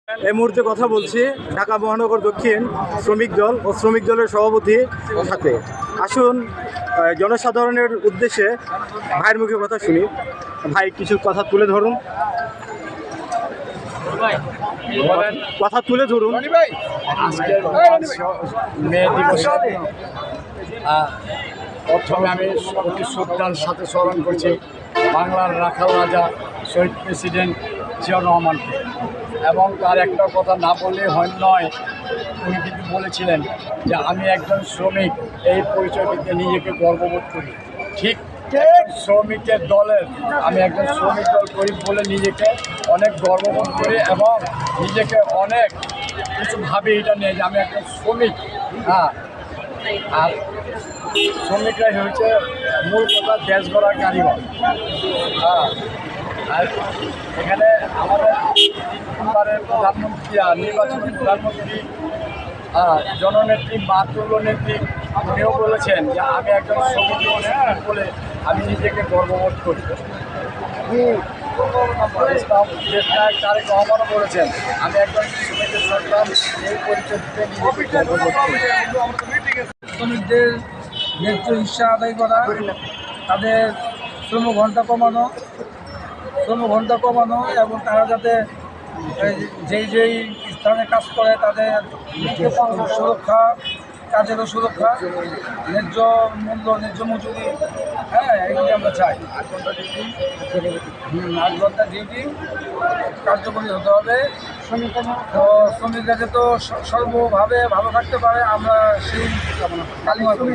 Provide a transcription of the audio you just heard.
এই মুহূর্তে কথা বলছি ঢাকা মহানগর দক্ষিণ শ্রমিক দল ও শ্রমিক দলের সভাপতির সাথে। আসুন জনসাধারণের উদ্দেশ্যে ভাইয়ের মুখে কথা শুনি। ভাই কিছু কথা তুলে ধরুন। কথা তুলে ধরুন। আজকের মে দিবসে প্রথমে আমি অতি শ্রদ্ধার সাথে স্মরণ করছি বাংলার রাখাল রাজা শহীদ প্রেসিডেন্ট জিয়াউর রহমানকে, এবং তার একটা কথা না বললে হয় নয়। উনি কিন্তু বলেছিলেন যে আমি একজন শ্রমিক, এই পরিচয় দিতে নিজেকে গর্ববোধ করি। ঠিক শ্রমিকের দলের আমি একজন শ্রমিক দল করি বলে নিজেকে অনেক গর্ববোধ করি এবং নিজেকে অনেক কিছু ভাবি এটা নিয়ে যে আমি একজন শ্রমিক। আর শ্রমিকরাই হচ্ছে মূল কথা দেশ গড়ার কারিগর। আর এখানে আমাদের তিনবারের প্রধানমন্ত্রী নির্বাচিত প্রধানমন্ত্রী জননেত্রী মাতুল্য নেত্রী উনিও বলেছেন যে আমি একজন শ্রমিক বলে আমি নিজেকে গর্ববোধ করি। দেশনায়ক তারেক রহমানও বলেছেন আমি একজন শ্রমিকের সন্তান, এই পরিচয় দিতে নিজেকে গর্ববোধ করি। শ্রমিকদের ন্যায্য হিস্যা আদায় করা, তাদের শ্রমঘণ্টা কমানো এবং তারা যাতে যেই স্থানে কাজ করে তাদের সুরক্ষা, কাজেরও সুরক্ষা, ন্যায্য মূল্য, ন্যায্য মজুরি, এগুলি আমরা চাই। 8 ঘন্টা ডিউটি কার্যকরী হতে হবে। শ্রমিকরা যাতে সর্বভাবে ভালো থাকতে পারে, আমরা সেই কামনা করি।